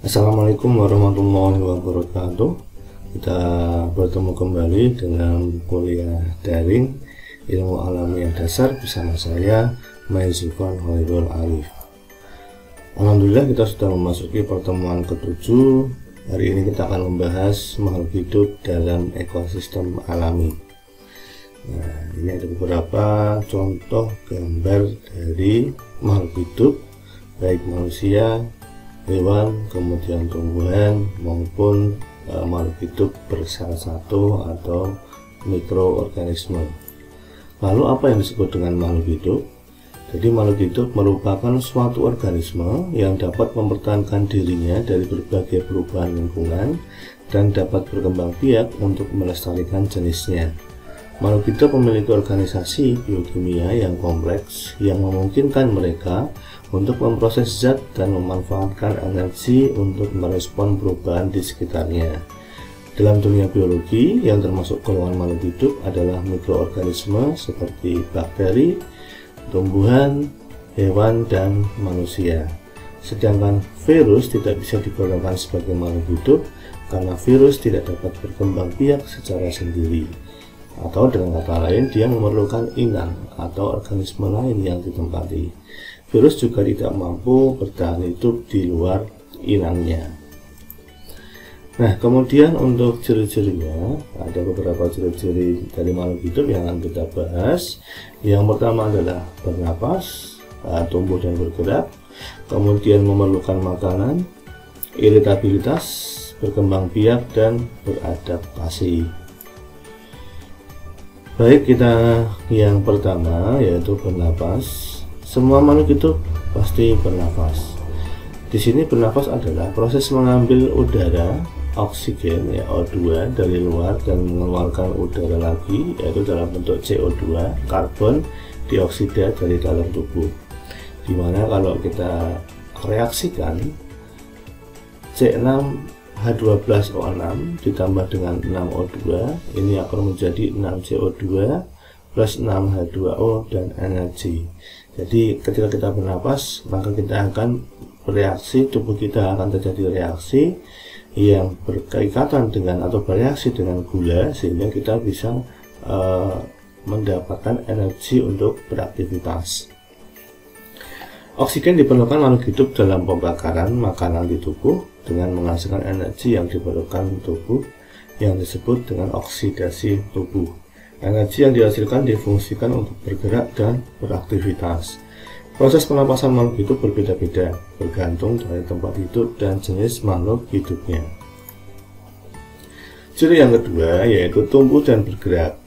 Assalamualaikum warahmatullahi wabarakatuh. Kita bertemu kembali dengan kuliah daring ilmu alamiah dasar bersama saya Maizufan Khairul Arif. Alhamdulillah kita sudah memasuki pertemuan ke-7. Hari ini kita akan membahas makhluk hidup dalam ekosistem alami. Nah, ini ada beberapa contoh gambar dari makhluk hidup, baik manusia, hewan, kemudian tumbuhan maupun makhluk hidup bersel satu atau mikroorganisme. Lalu apa yang disebut dengan makhluk hidup? Jadi makhluk hidup merupakan suatu organisme yang dapat mempertahankan dirinya dari berbagai perubahan lingkungan dan dapat berkembang biak untuk melestarikan jenisnya. Makhluk hidup memiliki organisasi biokimia yang kompleks yang memungkinkan mereka untuk memproses zat dan memanfaatkan energi untuk merespon perubahan di sekitarnya. Dalam dunia biologi, yang termasuk golongan makhluk hidup adalah mikroorganisme seperti bakteri, tumbuhan, hewan, dan manusia. Sedangkan virus tidak bisa digolongkan sebagai makhluk hidup karena virus tidak dapat berkembang biak secara sendiri. Atau dengan kata lain, dia memerlukan inang atau organisme lain yang ditempati. Virus juga tidak mampu bertahan hidup di luar inangnya. Nah, kemudian untuk ciri-cirinya, ada beberapa ciri-ciri dari makhluk hidup yang akan kita bahas. Yang pertama adalah bernapas, tumbuh dan bergerak, kemudian memerlukan makanan, iritabilitas, berkembang biak, dan beradaptasi. Baik, kita yang pertama yaitu bernapas. Semua makhluk hidup pasti bernapas. Di sini bernapas adalah proses mengambil udara oksigen O2 dari luar dan mengeluarkan udara lagi, yaitu dalam bentuk CO2, karbon dioksida dari dalam tubuh. Dimana kalau kita reaksikan C6H12O6 ditambah dengan 6O2, ini akan menjadi 6CO2 plus 6H2O dan energi. Jadi ketika kita bernapas, maka kita akan bereaksi, tubuh kita akan terjadi reaksi yang berkaitan dengan atau bereaksi dengan gula, sehingga kita bisa mendapatkan energi untuk beraktivitas. Oksigen diperlukan makhluk hidup dalam pembakaran makanan di tubuh dengan menghasilkan energi yang diperlukan tubuh yang disebut dengan oksidasi tubuh. Energi yang dihasilkan difungsikan untuk bergerak dan beraktivitas. Proses pernapasan makhluk hidup berbeda-beda, bergantung dari tempat hidup dan jenis makhluk hidupnya. Ciri yang kedua yaitu tumbuh dan bergerak.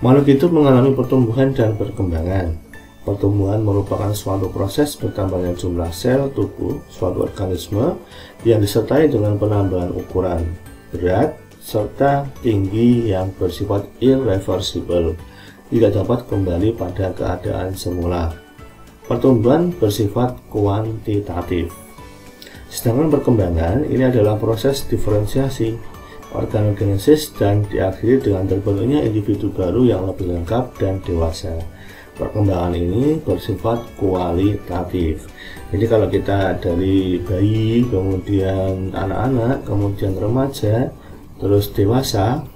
Makhluk hidup mengalami pertumbuhan dan perkembangan. Pertumbuhan merupakan suatu proses bertambahnya jumlah sel tubuh suatu organisme yang disertai dengan penambahan ukuran, berat, serta tinggi yang bersifat irreversible, tidak dapat kembali pada keadaan semula. Pertumbuhan bersifat kuantitatif. Sedangkan perkembangan ini adalah proses diferensiasi, organogenesis, dan diakhiri dengan terbentuknya individu baru yang lebih lengkap dan dewasa. Perkembangan ini bersifat kualitatif. Jadi kalau kita dari bayi, kemudian anak-anak, kemudian remaja, terus dewasa,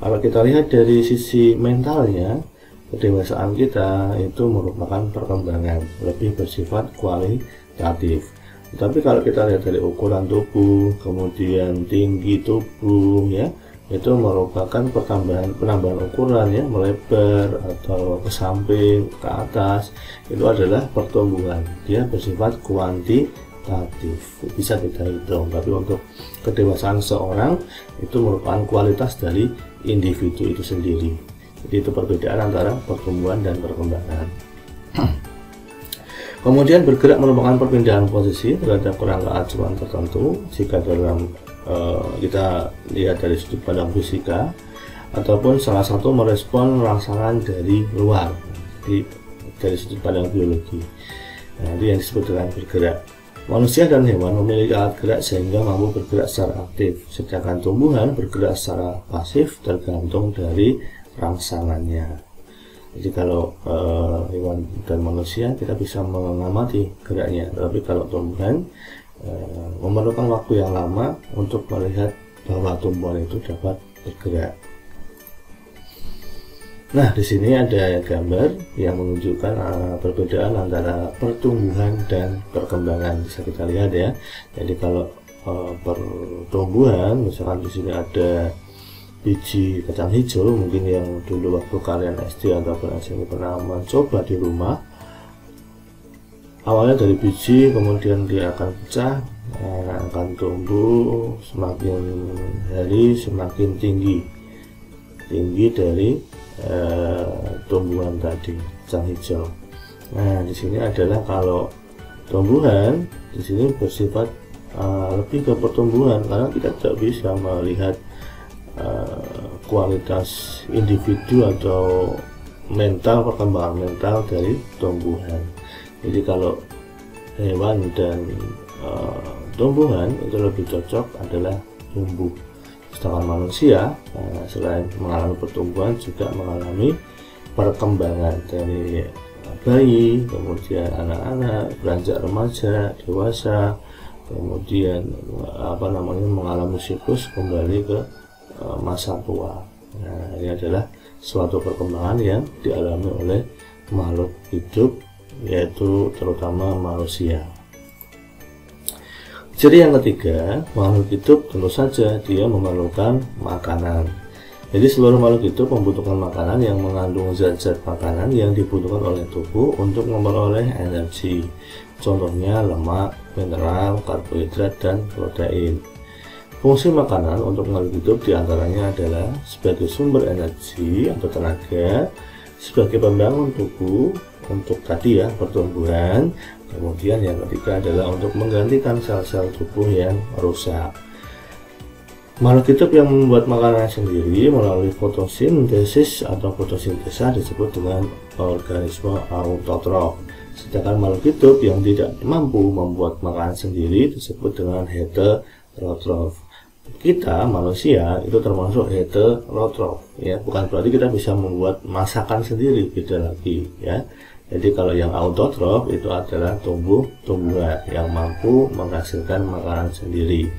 kalau kita lihat dari sisi mentalnya, kedewasaan kita itu merupakan perkembangan, lebih bersifat kualitatif. Tapi kalau kita lihat dari ukuran tubuh, kemudian tinggi tubuh, ya, itu merupakan penambahan ukuran, ya, melebar atau ke samping, ke atas, itu adalah pertumbuhan. Dia bersifat kuantitatif, bisa kita hitung. Tapi untuk kedewasaan seorang itu merupakan kualitas dari individu itu sendiri. Jadi itu perbedaan antara pertumbuhan dan perkembangan. Kemudian bergerak merupakan perpindahan posisi terhadap kerangka acuan tertentu. Jika dalam kita lihat dari sudut pandang fisika, ataupun salah satu merespon rangsangan dari luar, jadi dari sudut pandang biologi. Nah, itu yang disebut dengan bergerak. Manusia dan hewan memiliki alat gerak sehingga mampu bergerak secara aktif, sedangkan tumbuhan bergerak secara pasif tergantung dari rangsangannya. Jadi kalau hewan dan manusia kita bisa mengamati geraknya, tapi kalau tumbuhan memerlukan waktu yang lama untuk melihat bahwa tumbuhan itu dapat bergerak. Nah, di sini ada gambar yang menunjukkan perbedaan antara pertumbuhan dan perkembangan. Bisa kita lihat ya. Jadi kalau pertumbuhan, misalkan di sini ada biji kacang hijau, mungkin yang dulu waktu kalian SD ataupun SMP pernah mencoba di rumah. Awalnya dari biji, kemudian dia akan pecah, akan tumbuh semakin hari semakin tinggi dari tumbuhan tadi kacang hijau. Nah, di sini adalah kalau tumbuhan di sini bersifat lebih ke pertumbuhan, karena kita tidak bisa melihat kualitas individu atau perkembangan mental dari tumbuhan. Jadi kalau hewan dan tumbuhan itu lebih cocok adalah tumbuh. Sedangkan manusia selain mengalami pertumbuhan juga mengalami perkembangan dari bayi, kemudian anak-anak, beranjak remaja, dewasa, kemudian mengalami siklus kembali ke masa tua. Nah, ini adalah suatu perkembangan yang dialami oleh makhluk hidup, yaitu terutama manusia. Ciri yang ketiga, makhluk hidup tentu saja dia memerlukan makanan. Jadi seluruh makhluk hidup membutuhkan makanan yang mengandung zat-zat makanan yang dibutuhkan oleh tubuh untuk memperoleh energi. Contohnya lemak, mineral, karbohidrat, dan protein. Fungsi makanan untuk makhluk hidup diantaranya adalah sebagai sumber energi atau tenaga, sebagai pembangun tubuh untuk tadi ya pertumbuhan. Kemudian yang ketiga adalah untuk menggantikan sel-sel tubuh yang rusak. Makhluk hidup yang membuat makanan sendiri melalui fotosintesis atau fotosintesa disebut dengan organisme autotrof. Sedangkan makhluk hidup yang tidak mampu membuat makanan sendiri disebut dengan heterotrof. Kita manusia itu termasuk heterotrof ya, bukan berarti kita bisa membuat masakan sendiri, beda lagi ya. Jadi kalau yang autotrof itu adalah tumbuhan yang mampu menghasilkan makanan sendiri.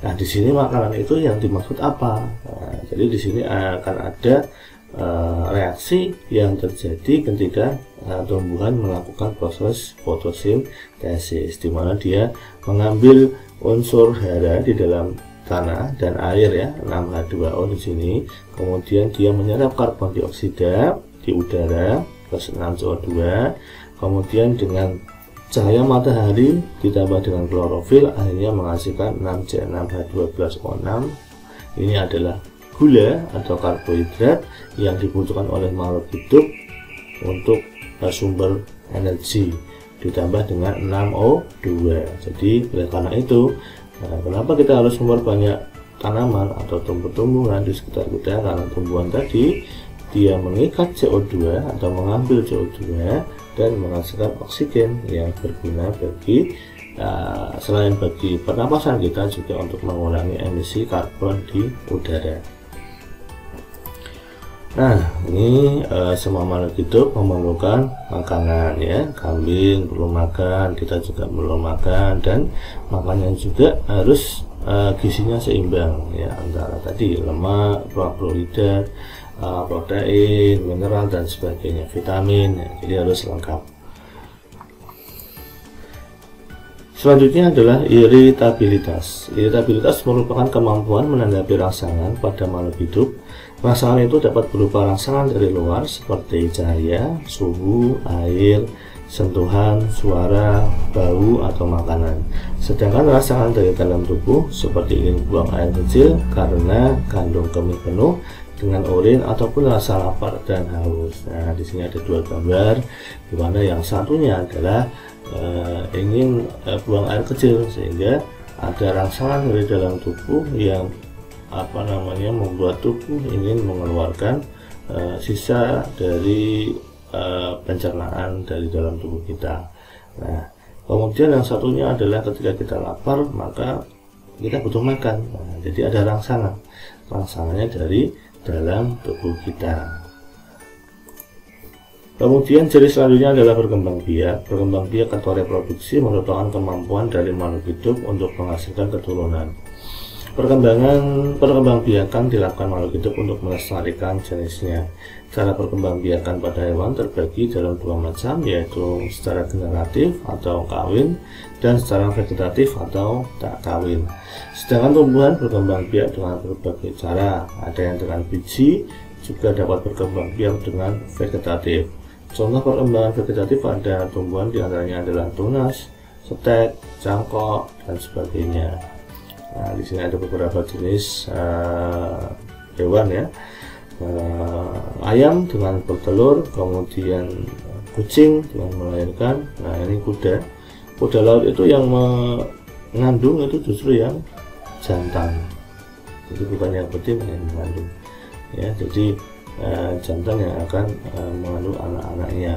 Nah, di sini makanan itu yang dimaksud apa? Nah, jadi di sini akan ada reaksi yang terjadi ketika tumbuhan melakukan proses fotosintesis, di mana dia mengambil unsur hara di dalam tanah dan air ya, 6H2O di sini. Kemudian dia menyerap karbon dioksida di udara plus 6 CO2, kemudian dengan cahaya matahari ditambah dengan klorofil akhirnya menghasilkan 6C6H12O6. Ini adalah gula atau karbohidrat yang dibutuhkan oleh makhluk hidup untuk sumber energi, ditambah dengan 6O2. Jadi oleh karena itu, kenapa kita harus memperbanyak tanaman atau tumbuh-tumbuhan di sekitar kita? Karena tumbuhan tadi dia mengikat CO2 atau mengambil CO2 dan menghasilkan oksigen yang berguna bagi selain bagi pernapasan kita, juga untuk mengurangi emisi karbon di udara. Nah, ini semua makhluk hidup memerlukan makanan ya. Kambing perlu makan, kita juga perlu makan, dan makannya juga harus gizinya seimbang ya, antara tadi lemak, karbohidrat, protein, mineral, dan sebagainya, vitamin ya, jadi harus lengkap. Selanjutnya adalah iritabilitas. Iritabilitas merupakan kemampuan menanggapi rangsangan pada makhluk hidup. Rangsangan itu dapat berupa rangsangan dari luar seperti cahaya, suhu, air, sentuhan, suara, bau, atau makanan. Sedangkan rangsangan dari dalam tubuh seperti ingin buang air kecil karena kandung kemih penuh dengan urin, ataupun rasa lapar dan haus. Nah, di sini ada dua gambar, di mana yang satunya adalah ingin buang air kecil, sehingga ada rangsangan dari dalam tubuh yang membuat tubuh ingin mengeluarkan sisa dari pencernaan dari dalam tubuh kita. Nah, kemudian yang satunya adalah ketika kita lapar maka kita butuh makan. Nah, jadi ada rangsangannya dari dalam tubuh kita. Kemudian ciri selanjutnya adalah berkembang biak. Berkembang biak atau reproduksi merupakan kemampuan dari makhluk hidup untuk menghasilkan keturunan. Perkembangbiakan dilakukan makhluk hidup untuk melestarikan jenisnya. Cara perkembangbiakan pada hewan terbagi dalam dua macam, yaitu secara generatif atau kawin dan secara vegetatif atau tak kawin. Sedangkan tumbuhan berkembang biak dengan berbagai cara, ada yang dengan biji, juga dapat berkembang biak dengan vegetatif. Contoh perkembangan vegetatif pada tumbuhan diantaranya adalah tunas, setek, cangkok, dan sebagainya. Nah, di sini ada beberapa jenis hewan ya. Ayam dengan bertelur, kemudian kucing dengan melahirkan. Nah, ini kuda. Kuda laut itu yang mengandung itu justru yang jantan. Jadi bukan yang betina yang mengandung. Ya, jadi jantan yang akan mengandung anak-anaknya.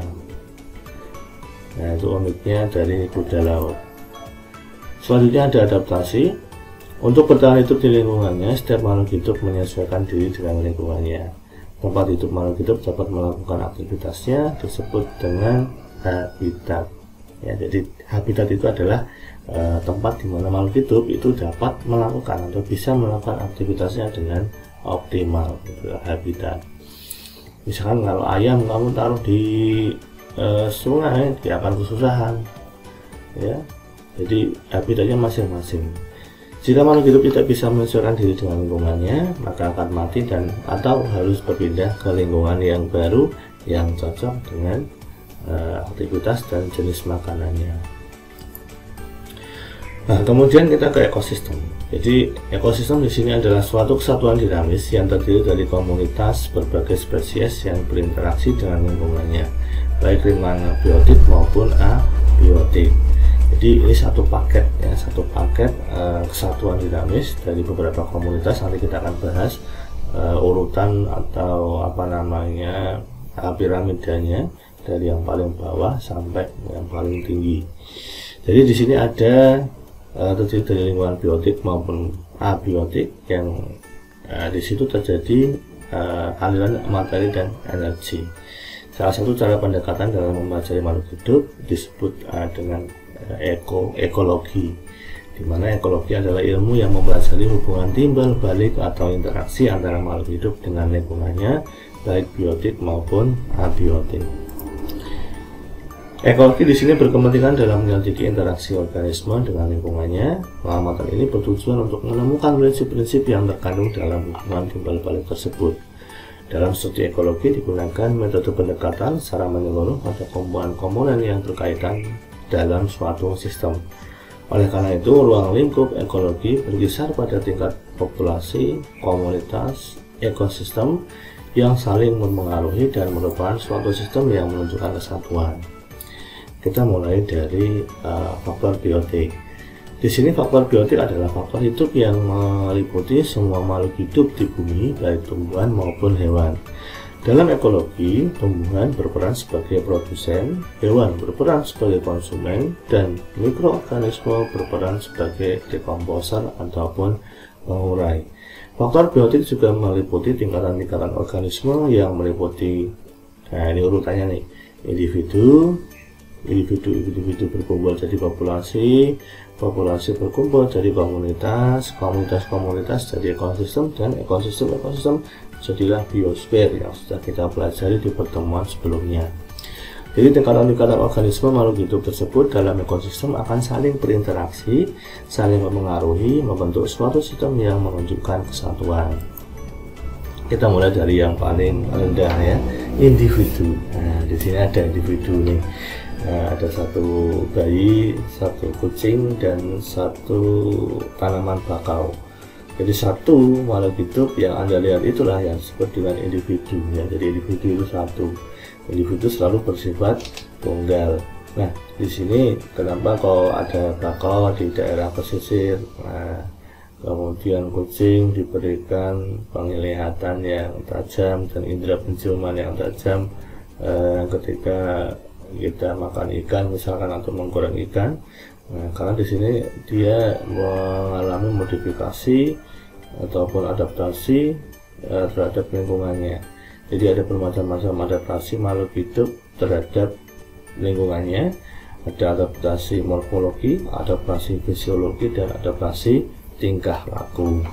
Nah, itu uniknya dari kuda laut. Selanjutnya ada adaptasi. Untuk bertahan hidup di lingkungannya, setiap makhluk hidup menyesuaikan diri dengan lingkungannya. Tempat hidup makhluk hidup dapat melakukan aktivitasnya disebut dengan habitat. Ya, jadi habitat itu adalah tempat di mana makhluk hidup itu dapat melakukan atau bisa melakukan aktivitasnya dengan optimal. Itu habitat. Misalkan kalau ayam kamu taruh di sungai, dia akan kesusahan. Ya, jadi habitatnya masing-masing. Jika makhluk hidup tidak bisa menyesuaikan diri dengan lingkungannya, maka akan mati dan atau harus berpindah ke lingkungan yang baru yang cocok dengan aktivitas dan jenis makanannya. Nah, kemudian kita ke ekosistem. Jadi ekosistem di sini adalah suatu kesatuan dinamis yang terdiri dari komunitas berbagai spesies yang berinteraksi dengan lingkungannya, baik lingkungan biotik maupun abiotik. Jadi ini satu paket ya, kesatuan dinamis dari beberapa komunitas. Nanti kita akan bahas urutan atau apa namanya piramidanya dari yang paling bawah sampai yang paling tinggi. Jadi di sini ada terdiri dari lingkungan biotik maupun abiotik yang di situ terjadi aliran materi dan energi. Salah satu cara pendekatan dalam mempelajari makhluk hidup disebut dengan ekologi, di mana ekologi adalah ilmu yang mempelajari hubungan timbal balik atau interaksi antara makhluk hidup dengan lingkungannya, baik biotik maupun abiotik. Ekologi di sini berkepentingan dalam menyelidiki interaksi organisme dengan lingkungannya. Pengamatan ini bertujuan untuk menemukan prinsip-prinsip yang terkandung dalam hubungan timbal balik tersebut. Dalam studi ekologi digunakan metode pendekatan secara menyeluruh pada komponen-komponen yang berkaitan dalam suatu sistem. Oleh karena itu, ruang lingkup ekologi berkisar pada tingkat populasi, komunitas, ekosistem yang saling mempengaruhi dan merupakan suatu sistem yang menunjukkan kesatuan. Kita mulai dari faktor biotik. Di sini faktor biotik adalah faktor hidup yang meliputi semua makhluk hidup di bumi, baik tumbuhan maupun hewan. Dalam ekologi, tumbuhan berperan sebagai produsen, hewan berperan sebagai konsumen, dan mikroorganisme berperan sebagai dekomposer ataupun pengurai. Faktor biotik juga meliputi tingkatan-tingkatan organisme yang meliputi, nah ini urutannya nih, individu berkumpul jadi populasi, populasi berkumpul jadi komunitas, komunitas jadi ekosistem, dan ekosistem jadilah biosfer yang sudah kita pelajari di pertemuan sebelumnya. Jadi tingkatan-tingkatan organisme makhluk hidup tersebut dalam ekosistem akan saling berinteraksi, saling mempengaruhi, membentuk suatu sistem yang menunjukkan kesatuan. Kita mulai dari yang paling rendah ya, individu. Nah, di sini ada individu nih. Nah, ada satu bayi, satu kucing, dan satu tanaman bakau. Jadi satu makhluk hidup yang Anda lihat itulah yang disebut dengan individu ya. Jadi individu itu satu. Individu selalu bersifat tunggal. Nah, di sini kenapa kalau ada bakau di daerah pesisir, nah, kemudian kucing diberikan penglihatan yang tajam dan indera penciuman yang tajam ketika kita makan ikan misalkan atau menggoreng ikan. Nah, karena di sini dia mengalami modifikasi ataupun adaptasi terhadap lingkungannya. Jadi ada bermacam-macam adaptasi makhluk hidup terhadap lingkungannya. Ada adaptasi morfologi, adaptasi fisiologi, dan adaptasi tingkah laku.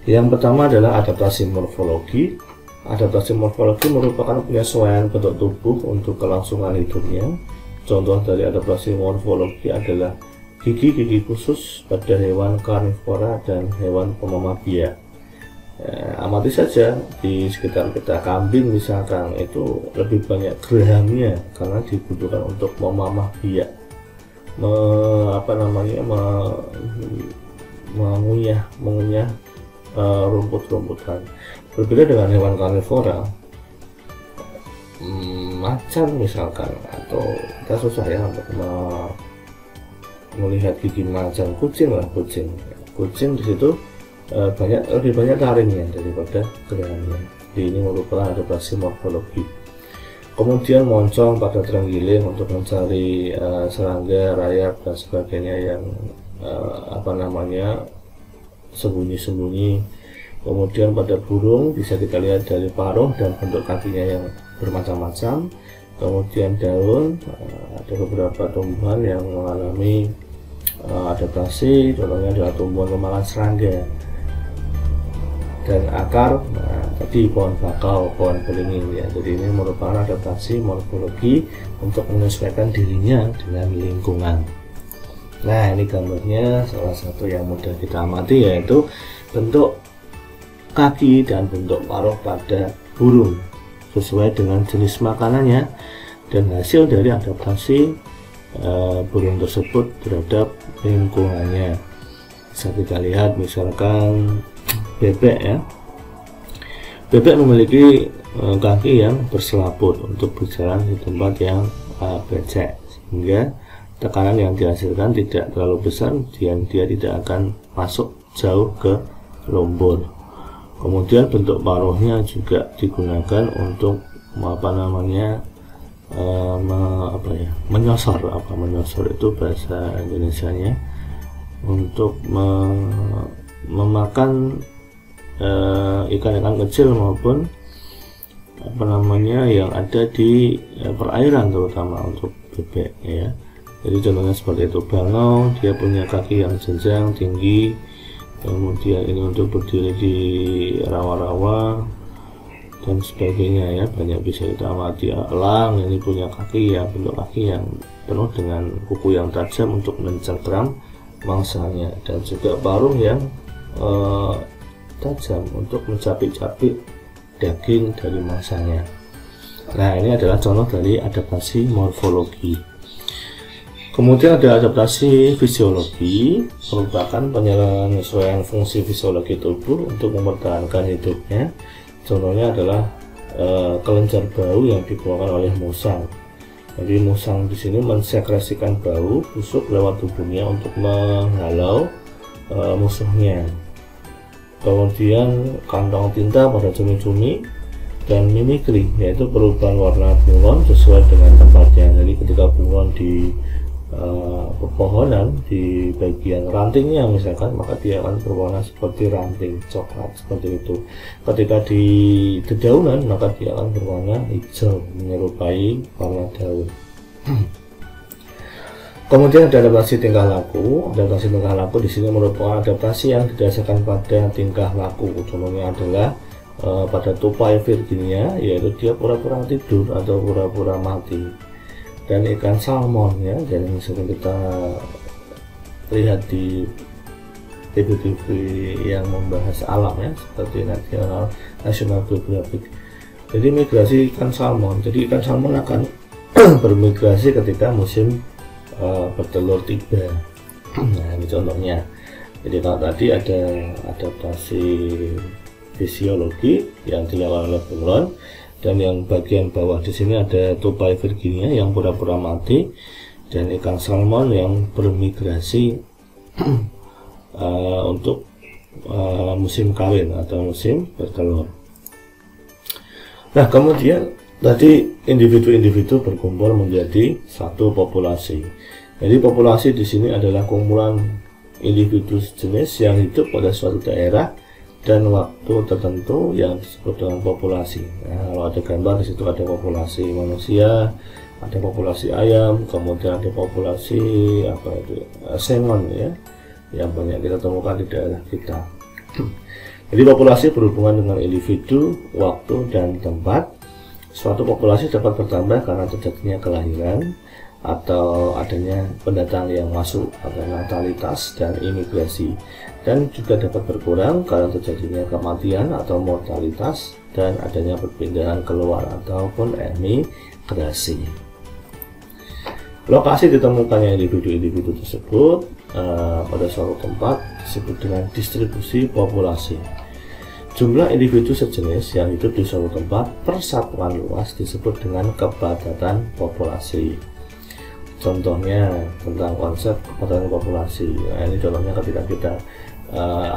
Yang pertama adalah adaptasi morfologi. Adaptasi morfologi merupakan penyesuaian bentuk tubuh untuk kelangsungan hidupnya. Contoh dari adaptasi morfologi adalah gigi-gigi khusus pada hewan karnivora dan hewan pemamah biak. Amati saja di sekitar kita, kambing misalkan itu lebih banyak gerahamnya karena dibutuhkan untuk memamah biak, mengunyah rumput-rumputan. Berbeda dengan hewan karnivora, macan misalkan, atau kita susah ya untuk melihat gigi macan. Kucing di situ lebih banyak taringnya daripada gerahamnya. Jadi ini merupakan adaptasi morfologi. Kemudian moncong pada terenggiling untuk mencari serangga, rayap dan sebagainya yang sembunyi-sembunyi. Kemudian pada burung bisa kita lihat dari paruh dan bentuk kakinya yang bermacam-macam. Kemudian daun, ada beberapa tumbuhan yang mengalami adaptasi, contohnya adalah tumbuhan kemakan serangga. Dan akar, tadi pohon bakau, pohon beringin ya. Jadi ini merupakan adaptasi morfologi untuk menyesuaikan dirinya dengan lingkungan. Nah, ini gambarnya salah satu yang mudah kita amati, yaitu bentuk kaki dan bentuk paruh pada burung sesuai dengan jenis makanannya dan hasil dari adaptasi burung tersebut terhadap lingkungannya. Bisa kita lihat misalkan bebek ya. Bebek memiliki kaki yang berselaput untuk berjalan di tempat yang becek, sehingga tekanan yang dihasilkan tidak terlalu besar dan dia tidak akan masuk jauh ke lumpur. Kemudian bentuk paruhnya juga digunakan untuk menyosor. Menyosor itu bahasa Indonesianya, untuk memakan ikan-ikan kecil maupun yang ada di perairan, terutama untuk bebek ya. Jadi contohnya seperti itu. Bangau dia punya kaki yang jenjang tinggi, kemudian ini untuk berdiri di rawa-rawa dan sebagainya ya. Banyak bisa kita amati. Elang ini punya kaki ya, bentuk kaki yang penuh dengan kuku yang tajam untuk mencengkram mangsanya, dan juga paruh yang tajam untuk mencapik-capik daging dari mangsanya. Nah, ini adalah contoh dari adaptasi morfologi. Kemudian ada adaptasi fisiologi, merupakan penyesuaian fungsi fisiologi tubuh untuk mempertahankan hidupnya. Contohnya adalah kelenjar bau yang dikeluarkan oleh musang. Jadi musang di sini mensekresikan bau busuk lewat tubuhnya untuk menghalau musuhnya. Kemudian kantong tinta pada cumi-cumi, dan mimikri, yaitu perubahan warna bunglon sesuai dengan tempatnya. Jadi ketika bunglon di pepohonan di bagian rantingnya misalkan, maka dia akan berwarna seperti ranting coklat seperti itu. Ketika di dedaunan, maka dia akan berwarna hijau menyerupai warna daun. Kemudian ada adaptasi tingkah laku. Adaptasi tingkah laku di sini merupakan adaptasi yang didasarkan pada tingkah laku. Contohnya adalah pada tupai Virginia, yaitu dia pura-pura tidur atau pura-pura mati. Dan ikan salmon ya, jadi sering kita lihat di TV-TV yang membahas alam ya, seperti National Geographic. Jadi migrasi ikan salmon. Jadi ikan salmon akan bermigrasi ketika musim bertelur tiba. Nah, ini contohnya. Jadi kalau tadi ada adaptasi fisiologi yang dilakukan oleh bunglon, dan yang bagian bawah di sini ada tupai Virginia yang pura-pura mati, dan ikan salmon yang bermigrasi untuk musim kawin atau musim bertelur. Nah, kemudian tadi individu-individu berkumpul menjadi satu populasi. Jadi populasi di sini adalah kumpulan individu sejenis yang hidup pada suatu daerah dan waktu tertentu yang disebut dengan populasi. Nah, kalau ada gambar di situ ada populasi manusia, ada populasi ayam, kemudian ada populasi sengon ya, yang banyak kita temukan di daerah kita. Jadi populasi berhubungan dengan individu, waktu, dan tempat. Suatu populasi dapat bertambah karena terjadinya kelahiran atau adanya pendatang yang masuk atau natalitas dan imigrasi, dan juga dapat berkurang karena terjadinya kematian atau mortalitas dan adanya perpindahan keluar ataupun emigrasi. Lokasi ditemukannya individu-individu tersebut pada suatu tempat disebut dengan distribusi populasi. Jumlah individu sejenis yang hidup di suatu tempat persatuan luas disebut dengan kepadatan populasi. Contohnya tentang konsep kepadatan populasi. Nah, ini contohnya ketika kita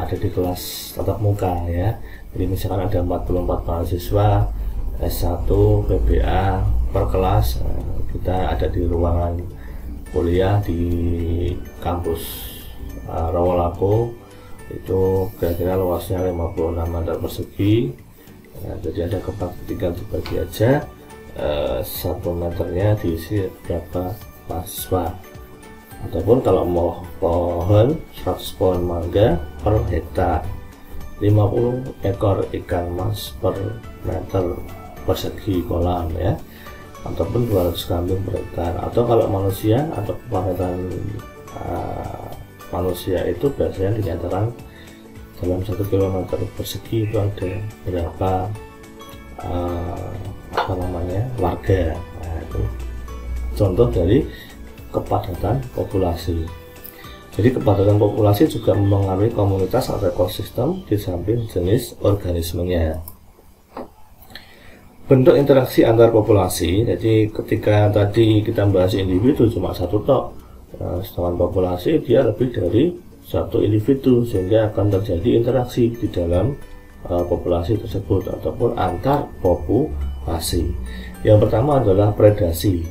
ada di kelas tatap muka ya. Jadi misalkan ada 44 mahasiswa S1 PBA per kelas, kita ada di ruangan kuliah di kampus Rawalako, itu kira-kira luasnya 56 meter persegi. Nah, jadi ada tinggal dibagi aja 1 meternya diisi berapa mahasiswa, ataupun kalau mau pohon 100 pohon mangga per hektar, 50 ekor ikan mas per meter persegi kolam ya, ataupun 200 kambing per hektar. Atau kalau manusia atau kepadatan manusia itu biasanya dinyatakan dalam 1 km persegi itu ada berapa warga. Nah, itu contoh dari kepadatan populasi. Jadi kepadatan populasi juga mempengaruhi komunitas atau ekosistem di samping jenis organismenya. Bentuk interaksi antar populasi, jadi ketika tadi kita bahas individu cuma satu tok, sedangkan populasi dia lebih dari satu individu, sehingga akan terjadi interaksi di dalam populasi tersebut ataupun antar populasi. Yang pertama adalah predasi.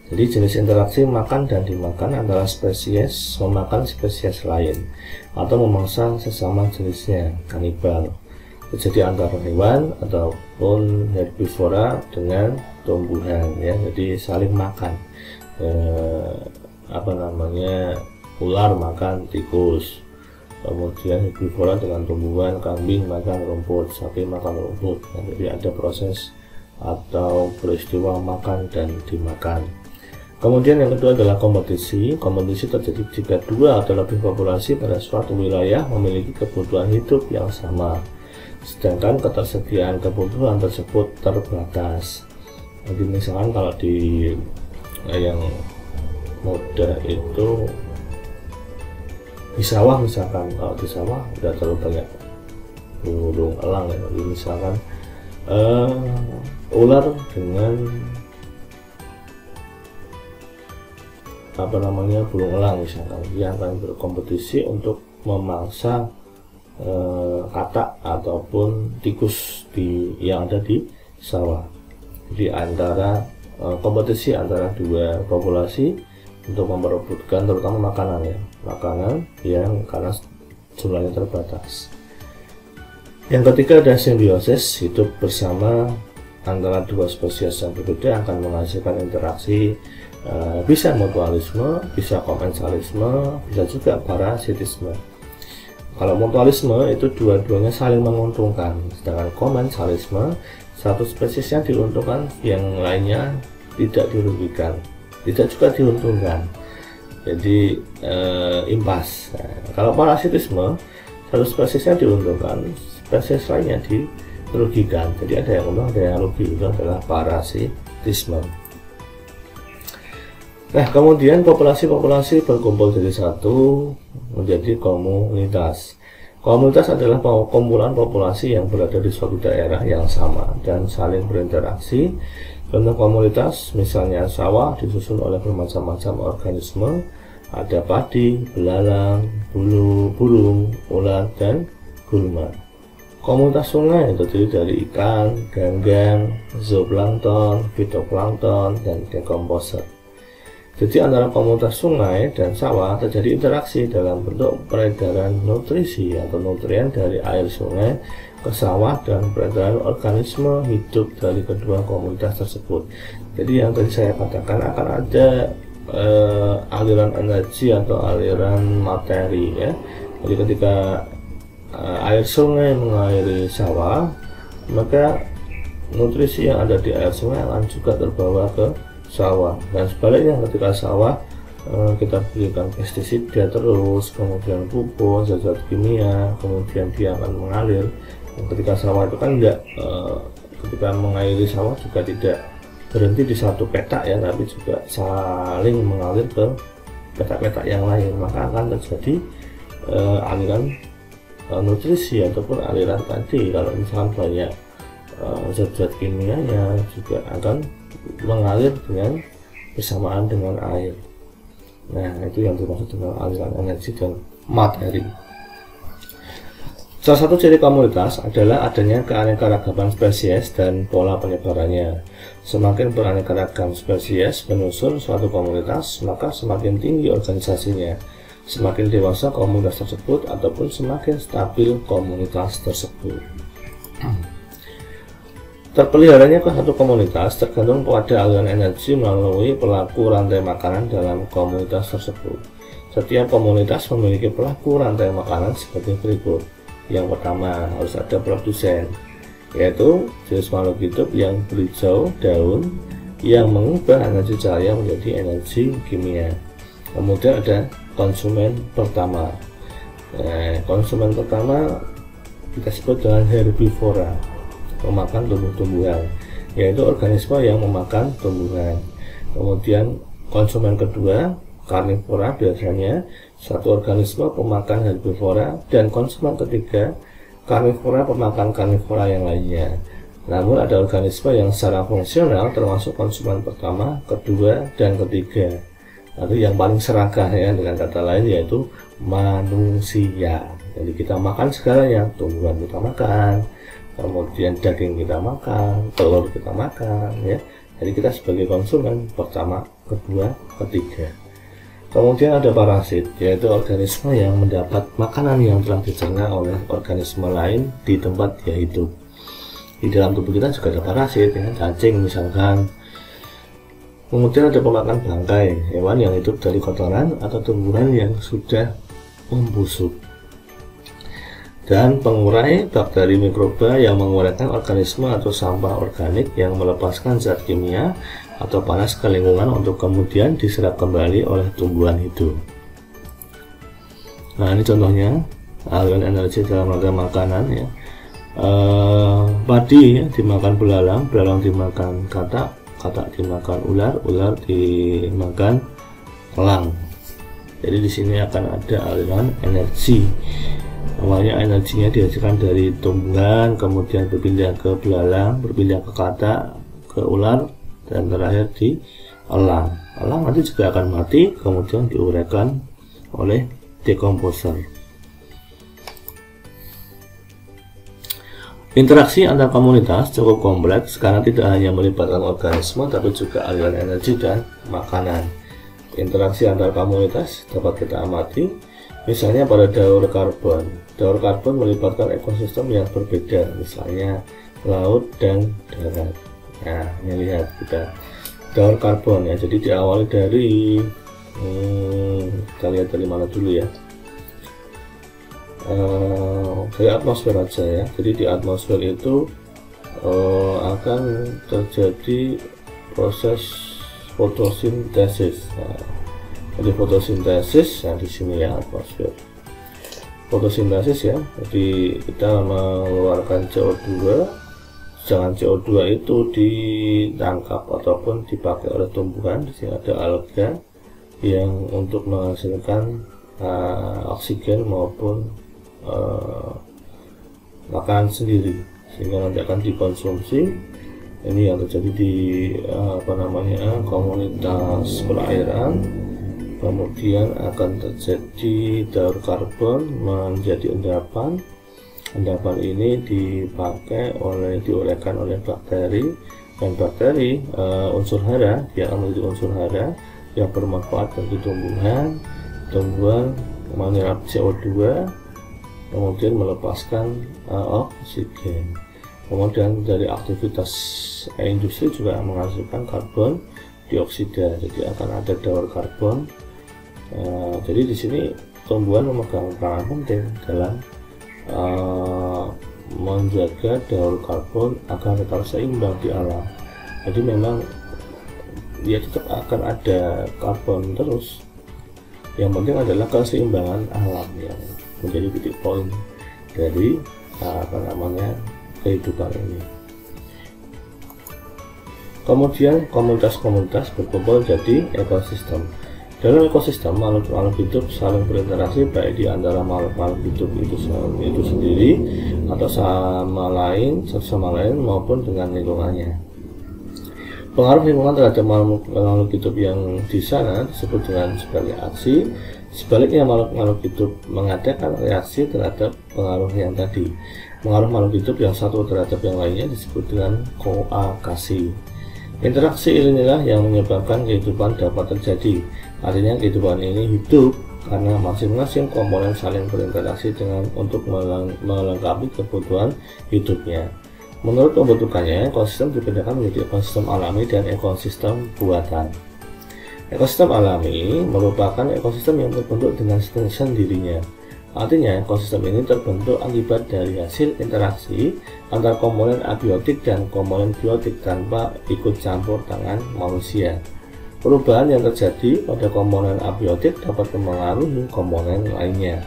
Jadi jenis interaksi makan dan dimakan antara spesies memakan spesies lain atau memangsa sesama jenisnya, kanibal. Terjadi antara hewan ataupun herbivora dengan tumbuhan ya, jadi saling makan. Ular makan tikus, kemudian herbivora dengan tumbuhan, kambing makan rumput, sapi makan rumput. Nah, jadi ada proses atau peristiwa makan dan dimakan. Kemudian yang kedua adalah kompetisi. Kompetisi terjadi jika dua atau lebih populasi pada suatu wilayah memiliki kebutuhan hidup yang sama, sedangkan ketersediaan kebutuhan tersebut terbatas. Jadi misalkan kalau di yang muda itu di sawah, misalkan kalau di sawah udah terlalu banyak burung elang ya. Jadi misalkan ular dengan burung elang misalkan, dia akan berkompetisi untuk memangsa katak ataupun tikus yang ada di sawah. Jadi kompetisi antara dua populasi untuk memperebutkan terutama makanan yang karena jumlahnya terbatas. Yang ketiga ada simbiosis, hidup bersama antara dua spesies yang berbeda akan menghasilkan interaksi, bisa mutualisme, bisa komensalisme, bisa juga parasitisme. Kalau mutualisme itu dua-duanya saling menguntungkan, sedangkan komensalisme satu spesies yang diuntungkan, yang lainnya tidak dirugikan, tidak juga diuntungkan. Jadi impas. Nah, kalau parasitisme satu spesies yang diuntungkan, spesies lainnya dirugikan. Jadi ada yang untung, ada yang rugi. Itu adalah parasitisme. Nah, kemudian populasi-populasi berkumpul jadi satu menjadi komunitas. Komunitas adalah kumpulan populasi yang berada di suatu daerah yang sama dan saling berinteraksi. Contoh komunitas misalnya sawah disusun oleh bermacam-macam organisme, ada padi, belalang, bulu, burung, ular, dan gulma. Komunitas sungai terdiri dari ikan, ganggang, zooplankton, fitoplankton, dan dekomposer. Jadi antara komunitas sungai dan sawah terjadi interaksi dalam bentuk peredaran nutrisi atau nutrien dari air sungai ke sawah dan peredaran organisme hidup dari kedua komunitas tersebut. Jadi yang tadi saya katakan akan ada aliran energi atau aliran materi ya. Jadi ketika air sungai mengairi sawah, maka nutrisi yang ada di air sungai akan juga terbawa ke sawah, dan sebaliknya ketika sawah kita berikan pestisida terus, kemudian pupuk, zat kimia, kemudian dia akan mengalir. Dan ketika sawah itu kan enggak ketika mengairi sawah juga tidak berhenti di satu petak ya, tapi juga saling mengalir ke petak-petak yang lain, maka akan terjadi aliran nutrisi ataupun aliran tadi. Kalau misalkan banyak zat-zat kimianya juga akan mengalir dengan bersamaan dengan air. Nah, itu yang dimaksud dengan aliran energi dan materi. Salah satu ciri komunitas adalah adanya keanekaragaman spesies dan pola penyebarannya. Semakin beraneka ragam spesies menyusun suatu komunitas, maka semakin tinggi organisasinya. Semakin dewasa komunitas tersebut ataupun semakin stabil komunitas tersebut. Terpeliharanya ke satu komunitas tergantung pada aliran energi melalui pelaku rantai makanan dalam komunitas tersebut. Setiap komunitas memiliki pelaku rantai makanan seperti berikut. Yang pertama, harus ada produsen, yaitu jenis makhluk hidup yang berhijau daun yang mengubah energi cahaya menjadi energi kimia. Kemudian ada konsumen pertama. Konsumen pertama kita sebut dengan herbivora, memakan tumbuh-tumbuhan, yaitu organisme yang memakan tumbuhan. Kemudian konsumen kedua, karnivora, biasanya satu organisme pemakan herbivora, dan konsumen ketiga, karnivora pemakan karnivora yang lainnya. Namun ada organisme yang secara fungsional termasuk konsumen pertama, kedua, dan ketiga. Lalu yang paling serakah ya, dengan kata lain yaitu manusia. Jadi kita makan segalanya, tumbuhan kita makan, kemudian daging kita makan, telur kita makan ya. Jadi kita sebagai konsumen pertama, kedua, ketiga. Kemudian ada parasit, yaitu organisme yang mendapat makanan yang telah dicerna oleh organisme lain di tempat dia hidup. Di dalam tubuh kita juga ada parasit ya, cacing misalkan. Kemudian ada pemakan bangkai, hewan yang hidup dari kotoran atau tumbuhan yang sudah membusuk. Dan pengurai, bakteri mikroba yang menguraikan organisme atau sampah organik yang melepaskan zat kimia atau panas ke lingkungan untuk kemudian diserap kembali oleh tumbuhan hidup. Nah, ini contohnya aliran energi dalam rangka makanan ya. Padi ya, dimakan belalang, belalang dimakan katak, katak dimakan ular, ular dimakan elang. Jadi di sini akan ada aliran energi. Awalnya energinya dihasilkan dari tumbuhan, kemudian berpindah ke belalang, berpindah ke katak, ke ular, dan terakhir di elang. Elang nanti juga akan mati, kemudian diuraikan oleh dekomposer. Interaksi antar komunitas cukup kompleks karena tidak hanya melibatkan organisme, tapi juga aliran energi dan makanan. Interaksi antar komunitas dapat kita amati misalnya pada daur karbon. Daur karbon melibatkan ekosistem yang berbeda, misalnya laut dan darat. Nah, ini lihat kita daur karbon ya. Jadi diawali dari kita lihat dari mana dulu ya. Dari atmosfer aja ya. Jadi di atmosfer itu akan terjadi proses fotosintesis. Nah, jadi fotosintesis yang di sini ya, atmosfer. Fotosintesis ya, jadi kita mengeluarkan CO2, sedangkan CO2 itu ditangkap ataupun dipakai oleh tumbuhan. Di sini ada alga yang untuk menghasilkan oksigen maupun makanan sendiri, sehingga nanti akan dikonsumsi. Ini yang terjadi di komunitas perairan. Kemudian akan terjadi daur karbon menjadi endapan. Endapan ini diuraikan oleh bakteri, dan bakteri unsur hara, dia akan menjadi unsur hara, yang bermanfaat bagi tumbuhan menyerap CO2, kemudian melepaskan oksigen. Kemudian dari aktivitas industri juga menghasilkan karbon dioksida, jadi akan ada daur karbon. Jadi di sini tumbuhan memegang peran penting dalam menjaga daur karbon agar tetap seimbang di alam. Jadi memang ya tetap akan ada karbon terus. Yang penting adalah keseimbangan alam yang menjadi titik poin dari kehidupan ini. Kemudian komunitas-komunitas berkumpul jadi ekosistem. Dalam ekosistem, makhluk-makhluk hidup saling berinteraksi baik di antara makhluk-makhluk hidup itu sendiri atau sama lain maupun dengan lingkungannya. Pengaruh lingkungan terhadap makhluk hidup yang di sana disebut dengan sebagai aksi. Sebaliknya, makhluk hidup mengadakan reaksi terhadap pengaruh yang tadi. Pengaruh makhluk hidup yang satu terhadap yang lainnya disebut dengan koagasi. Interaksi inilah yang menyebabkan kehidupan dapat terjadi. Artinya kehidupan ini hidup karena masing-masing komponen saling berinteraksi untuk melengkapi kebutuhan hidupnya. Menurut pembentukannya, ekosistem dibedakan menjadi ekosistem alami dan ekosistem buatan. Ekosistem alami merupakan ekosistem yang terbentuk dengan sendirinya. Artinya, ekosistem ini terbentuk akibat dari hasil interaksi antar komponen abiotik dan komponen biotik tanpa ikut campur tangan manusia. Perubahan yang terjadi pada komponen abiotik dapat mempengaruhi komponen lainnya.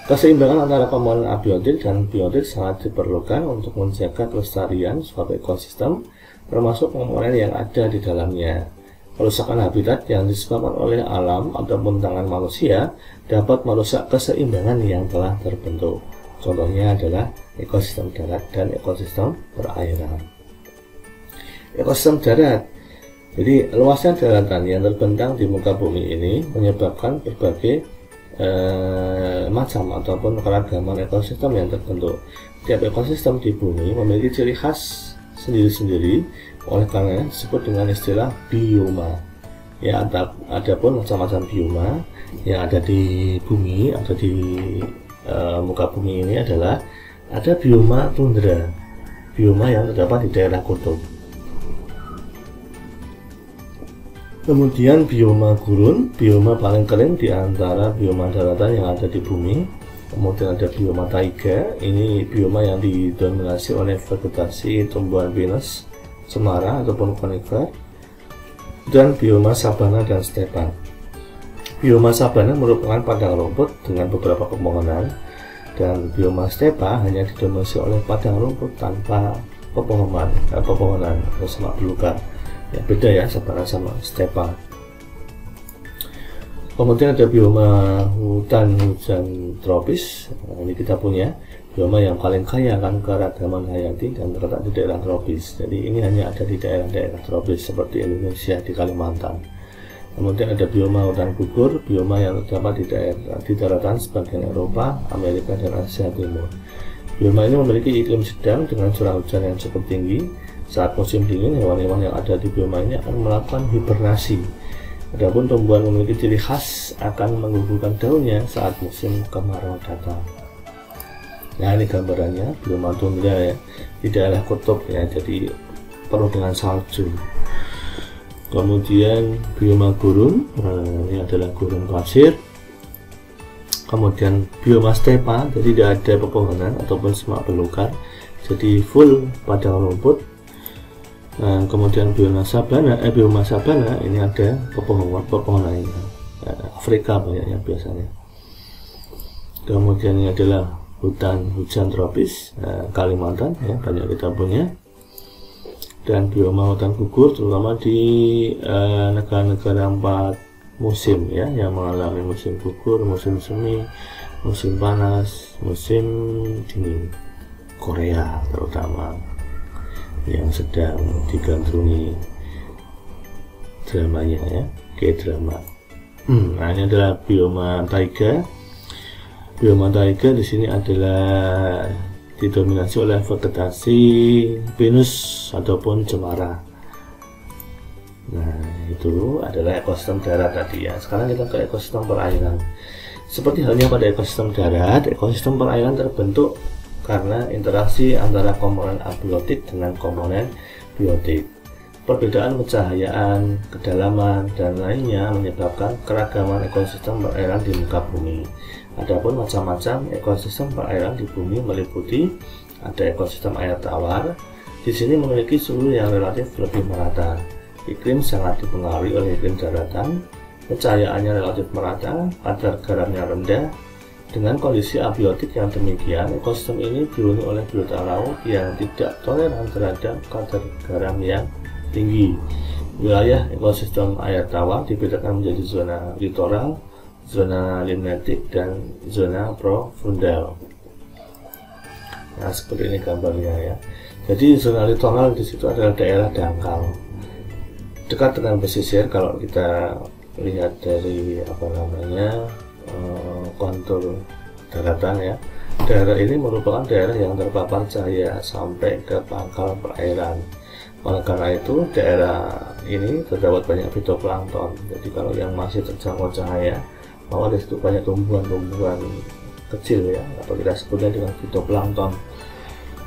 Keseimbangan antara komponen abiotik dan biotik sangat diperlukan untuk menjaga kelestarian suatu ekosistem, termasuk komponen yang ada di dalamnya. Kerusakan habitat yang disebabkan oleh alam ataupun tangan manusia dapat merusak keseimbangan yang telah terbentuk. Contohnya adalah ekosistem darat dan ekosistem perairan. Ekosistem darat, jadi luasnya daratan yang terbentang di muka bumi ini menyebabkan berbagai macam ataupun keragaman ekosistem yang terbentuk. Tiap ekosistem di bumi memiliki ciri khas sendiri-sendiri, oleh karena disebut dengan istilah bioma. Ya, adapun macam-macam bioma yang ada di bumi atau di muka bumi ini adalah ada bioma tundra, bioma yang terdapat di daerah kutub. Kemudian bioma gurun, bioma paling kering di antara bioma daratan yang ada di bumi. Kemudian ada bioma taiga, ini bioma yang didominasi oleh vegetasi tumbuhan pinus, cemara ataupun konifer. Dan bioma sabana dan stepan. Bioma sabana merupakan padang rumput dengan beberapa pepohonan, dan bioma stepa hanya didominasi oleh padang rumput tanpa pepohonan atau semak belukar. Ya, beda ya sabana sama stepa. Kemudian ada bioma hutan hujan tropis. Ini kita punya bioma yang paling kaya akan keragaman hayati dan terletak di daerah tropis. Jadi ini hanya ada di daerah-daerah tropis seperti Indonesia, di Kalimantan. Kemudian ada bioma hutan gugur, bioma yang terdapat di daratan sebagian Eropa, Amerika, dan Asia Timur. Bioma ini memiliki iklim sedang dengan curah hujan yang cukup tinggi. Saat musim dingin, hewan-hewan yang ada di bioma ini akan melakukan hibernasi. Adapun tumbuhan memiliki ciri khas akan menggugurkan daunnya saat musim kemarau datang. Nah, ini gambarannya bioma tundra ya, di daerah kutub ya, jadi penuh dengan salju. Kemudian bioma gurun, ini adalah gurun pasir. Kemudian bioma stepa, jadi tidak ada pepohonan ataupun semak belukar, jadi full padang rumput. Kemudian bioma sabana ini ada pepohonannya, Afrika banyaknya biasanya. Kemudian ini adalah hutan hujan tropis, Kalimantan ya, banyak kita punya. Dan bioma hutan gugur terutama di negara-negara 4 musim ya, yang mengalami musim gugur, musim semi, musim panas, musim dingin. Korea terutama yang sedang digandrungi dramanya ya, K-drama. Nah, ini adalah bioma taiga. Bioma taiga di sini adalah didominasi oleh vegetasi pinus ataupun cemara. Nah, itu adalah ekosistem darat tadi ya. Sekarang kita ke ekosistem perairan. Seperti halnya pada ekosistem darat, ekosistem perairan terbentuk karena interaksi antara komponen abiotik dengan komponen biotik. Perbedaan pencahayaan, kedalaman, dan lainnya menyebabkan keragaman ekosistem perairan di muka bumi. Adapun macam-macam ekosistem perairan di bumi meliputi ada ekosistem air tawar. Di sini memiliki suhu yang relatif lebih merata. Iklim sangat dipengaruhi oleh iklim daratan. Pencahayaannya relatif merata, kadar garamnya rendah. Dengan kondisi abiotik yang demikian, ekosistem ini dihuni oleh biota laut yang tidak toleran terhadap kadar garam yang tinggi. Wilayah ekosistem air tawar dibedakan menjadi zona litoral, zona limnetik, dan zona profundal. Nah, seperti ini gambarnya ya. Jadi zona litoral di situ adalah daerah dangkal, dekat dengan pesisir. Kalau kita lihat dari kontur daratan ya, daerah ini merupakan daerah yang terpapar cahaya sampai ke pangkal perairan. Oleh karena itu, daerah ini terdapat banyak fitoplankton. Jadi kalau yang masih terjangkau cahaya, maka di situ banyak tumbuhan-tumbuhan kecil ya, atau kita sebutnya dengan fitoplankton.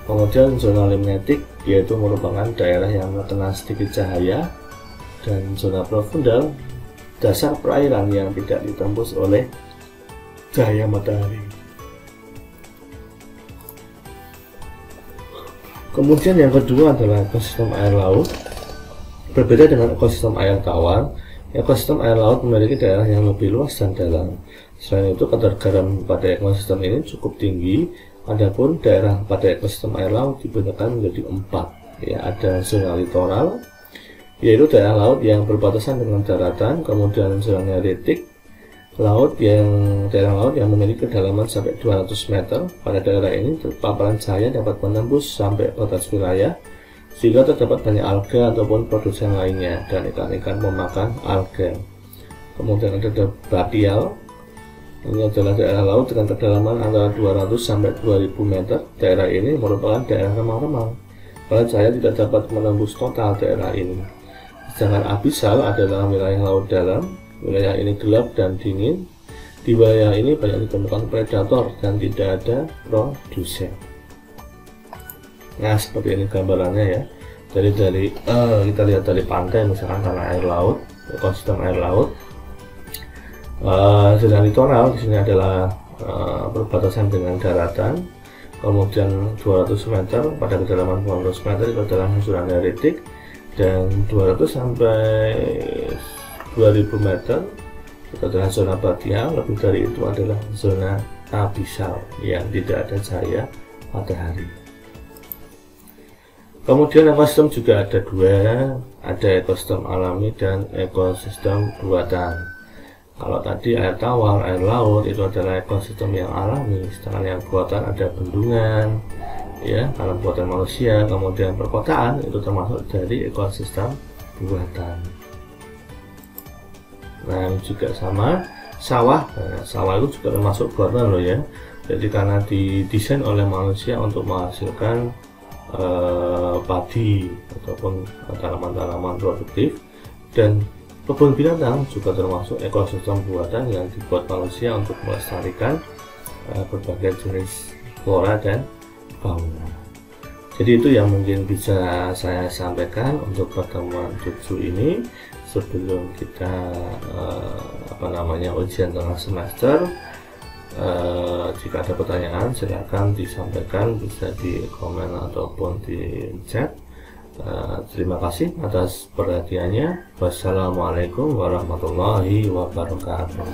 Kemudian zona limnetik yaitu merupakan daerah yang terkena sedikit cahaya, dan zona profundal dasar perairan yang tidak ditembus oleh cahaya matahari. Kemudian yang kedua adalah ekosistem air laut. Berbeda dengan ekosistem air tawar, ekosistem air laut memiliki daerah yang lebih luas dan dalam. Selain itu, kadar garam pada ekosistem ini cukup tinggi. Adapun daerah pada ekosistem air laut dibedakan menjadi 4. Ya, ada zona litoral, yaitu daerah laut yang berbatasan dengan daratan. Kemudian zona retik, daerah laut yang memiliki kedalaman sampai 200 meter. Pada daerah ini paparan cahaya dapat menembus sampai batas wilayah, sehingga terdapat banyak alga ataupun produsen lainnya dan ikan-ikan pemakan alga. Kemudian ada brachial, ini adalah daerah laut dengan kedalaman antara 200 sampai 2000 meter. Daerah ini merupakan daerah remang-remang, karena cahaya tidak dapat menembus total daerah ini. Sedangkan abyssal adalah wilayah laut dalam. Wilayah ini gelap dan dingin. Di wilayah ini banyak ditemukan predator dan tidak ada produsen. Nah, seperti ini gambarannya ya. Dari kita lihat dari pantai, misalkan karena air laut, ekosistem air laut. Zona litoral di sini adalah berbatasan dengan daratan. Kemudian 200 meter pada kedalaman 200 meter itu adalah zona retik, dan 200 sampai 2000 meter itu adalah zona brachial. Lebih dari itu adalah zona abyssal yang tidak ada cahaya matahari. Kemudian ekosistem juga ada dua, ada ekosistem alami dan ekosistem buatan. Kalau tadi air tawar, air laut itu adalah ekosistem yang alami, sedangkan yang buatan ada bendungan ya, karena buatan manusia. Kemudian perkotaan itu termasuk dari ekosistem buatan. Nah, juga sama sawah. Nah, sawah itu juga termasuk buatan loh ya. Jadi karena didesain oleh manusia untuk menghasilkan padi ataupun tanaman-tanaman produktif, dan kebun binatang juga termasuk ekosistem buatan yang dibuat manusia untuk melestarikan berbagai jenis flora dan fauna. Jadi itu yang mungkin bisa saya sampaikan untuk pertemuan 7 ini. Sebelum kita ujian tengah semester, jika ada pertanyaan silakan disampaikan, bisa di komen ataupun di chat. Terima kasih atas perhatiannya. Wassalamualaikum warahmatullahi wabarakatuh.